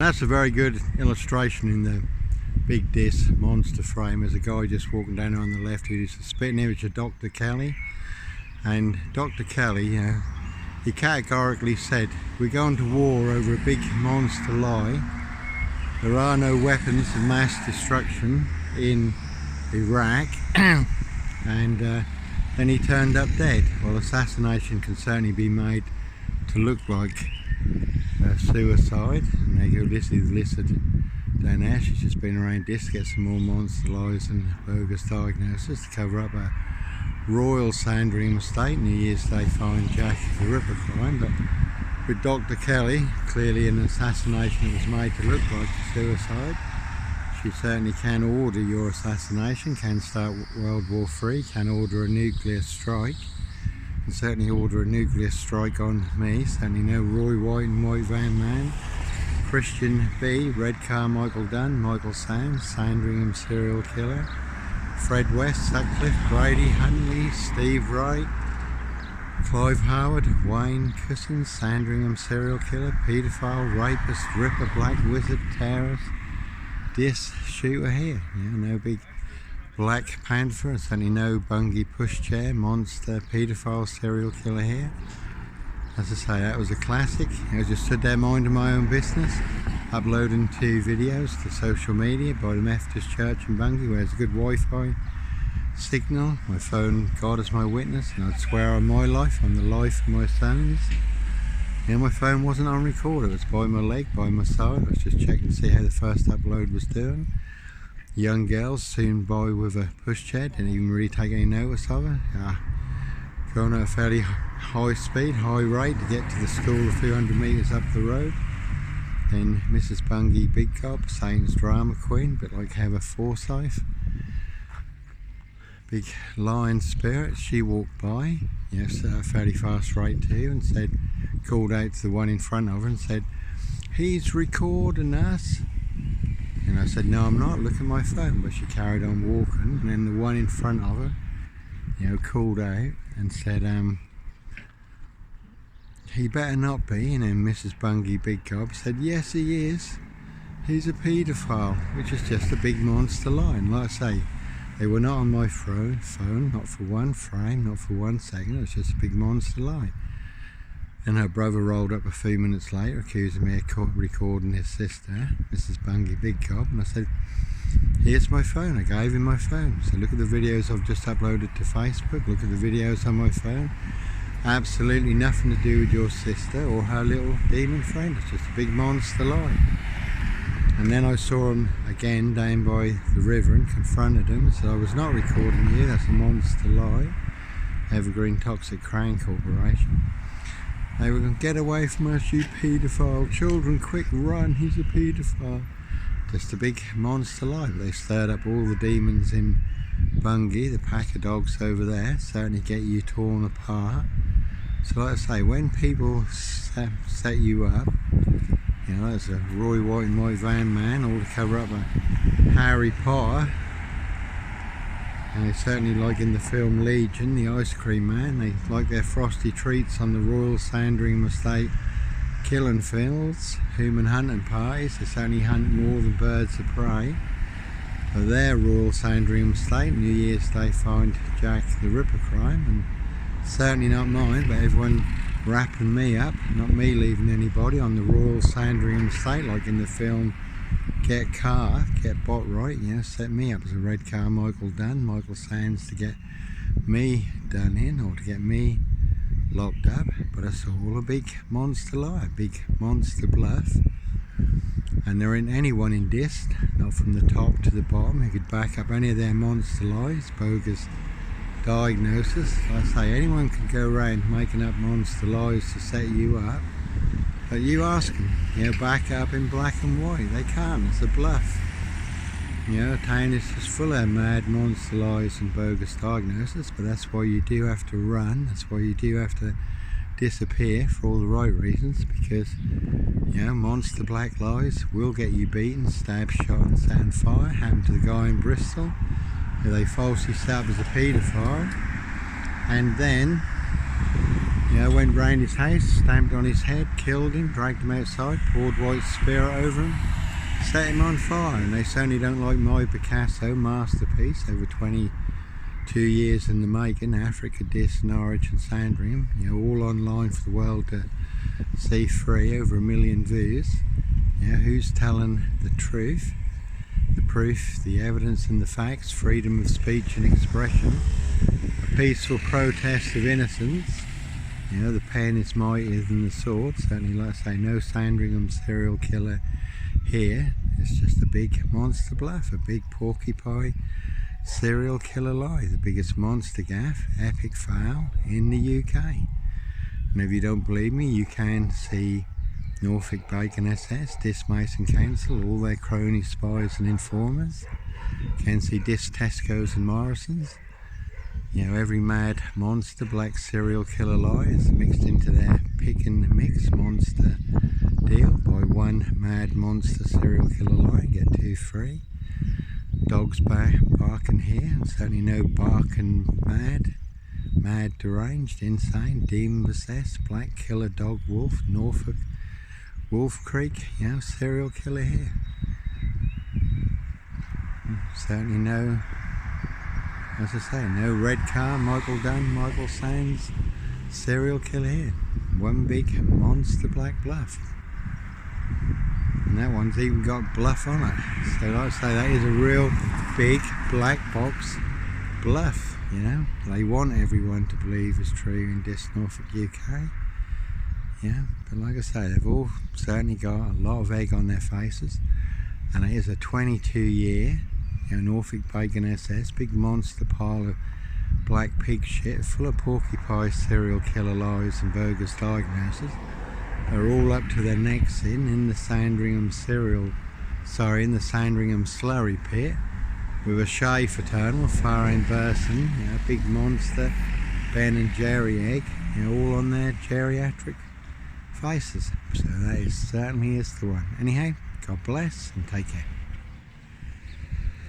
That's a very good illustration in the big disc monster frame. There's a guy just walking down there on the left who's a spitting image of Dr. Kelly. And Dr. Kelly, he categorically said, we're going to war over a big monster lie. There are no weapons of mass destruction in Iraq. And then he turned up dead. Well, assassination can certainly be made to look like suicide. And there you go, Lizzy the lizard down there. She's just been around this to get some more monster lies and bogus diagnosis to cover up a royal Sandringham estate. New Year's Day find Jack the Ripper crime. But with Dr. Kelly, clearly an assassination that was made to look like a suicide. She certainly can order your assassination, can start World War III, can order a nuclear strike, and certainly order a nuclear strike on me. Certainly no Roy White and White Van Man, Christian B, Red Carmichael Dunn, Michael Sands, Sandringham serial killer, Fred West, Sutcliffe, Brady, Huntley, Steve Wright, Clive Howard, Wayne Cousins, Sandringham serial killer, paedophile, rapist, ripper, black wizard, terrorist, this shooter here. Yeah, no big Black Panther, certainly no Bungie pushchair, monster, paedophile, serial killer here. As I say, that was a classic. I just stood there minding my own business, uploading 2 videos to social media by the Methodist Church in Bungie, where there's a good Wi-Fi signal. My phone, God is my witness, and I'd swear on my life, on the life of my sons. Yeah, my phone wasn't on record, it was by my leg, by my side. I was just checking to see how the first upload was doing. Young girls soon by with a pushchair, didn't even really take any notice of her. Going at a fairly high speed, high rate to get to the school a few hundred metres up the road. Then Mrs. Bungie Big Gob, Satan's drama queen, a bit like Heather Forsyth. Big lion spirit, she walked by, yes, at a fairly fast rate too, and said, called out to the one in front of her and said, he's recording us. And I said, no, I'm not, look at my phone. But she carried on walking, and then the one in front of her, called out and said, he better not be. And then Mrs. Bungie Big Gob said, yes, he is. He's a paedophile, which is just a big monster lie. And like I say, they were not on my phone, not for one frame, not for 1 second. It was just a big monster lie. And her brother rolled up a few minutes later, accusing me of recording his sister, Mrs. Bungie Big Gob. And I said, here's my phone. I gave him my phone. So look at the videos I've just uploaded to Facebook. Look at the videos on my phone. Absolutely nothing to do with your sister or her little demon friend. It's just a big monster lie. And then I saw him again down by the river and confronted him and said, I was not recording you, that's a monster lie. Evergreen Toxic Crown Corporation. They were going to get away from us, you paedophile. Children, quick, run, he's a paedophile. Just a big monster lie. They stirred up all the demons in Bungie, the pack of dogs over there, certainly get you torn apart. So like I say, when people set you up, there's a Roy White and White Van Man, all to cover up a Harry Potter. And they certainly, like in the film Legion, the ice cream man, they like their frosty treats on the Royal Sandringham estate killing fields, human hunting parties. They certainly hunt more than birds of prey. But their Royal Sandringham estate, New Year's Day find Jack the Ripper crime, and certainly not mine, but everyone wrapping me up, not me leaving anybody on the Royal Sandringham estate, like in the film Get Botwright, set me up as a Red Carmichael Dunn, Michael Sands, to get me done in, or to get me locked up. But it's all a big monster lie, a big monster bluff. And there ain't anyone in this, not from the top to the bottom, who could back up any of their monster lies, bogus diagnosis. Like I say, anyone can go around making up monster lies to set you up. But you ask them, back up in black and white. They can't, it's a bluff. Town is just full of mad monster lies and bogus diagnosis, but that's why you do have to run, that's why you do have to disappear for all the right reasons, because, monster black lies will get you beaten, stabbed, shot and set on fire. Happened to the guy in Bristol, who they falsely set up as a paedophile, and then, went round his house, stamped on his head, killed him, dragged him outside, poured white spirit over him, set him on fire. And they certainly don't like my Picasso masterpiece, over 22 years in the making, Africa, Dis, Norwich and Sandringham, all online for the world to see free, over 1 million views. Who's telling the truth? The proof, the evidence and the facts, freedom of speech and expression, a peaceful protest of innocence. The pen is mightier than the sword. Certainly, like I say, no Sandringham serial killer here. It's just a big monster bluff, a big Porky Pie serial killer lie, the biggest monster gaff, epic fail in the UK. And if you don't believe me, you can see Norfolk Bacon SS, Dis Mason Council, all their cronies, spies and informers. You can see Dis Tesco's and Morrison's. Every mad monster black serial killer lie is mixed into their pick and mix monster deal. Buy one mad monster serial killer lie, get 2 free. Dogs barking here, and certainly no barking mad deranged, insane, demon possessed, black killer dog wolf, Norfolk Wolf Creek, serial killer here. Certainly no, as I say, no red car, Michael Dunn, Michael Sands serial killer here. One big monster black bluff. And that one's even got Bluff on it. So like I say, that is a real big black box bluff, They want everyone to believe is true in Dis Norfolk UK. But like I say, they've all certainly got a lot of egg on their faces. And it is a 22-year Norfolk Bacon SS, big monster pile of black pig shit, full of Porky Pie serial killer lies and bogus diagnoses. They're all up to their necks in the Sandringham in the Sandringham slurry pit, with a Shea fraternal, Far-End Burson, big monster Ben and Jerry egg, all on their geriatric faces. So that certainly is the one. Anyhow, God bless and take care.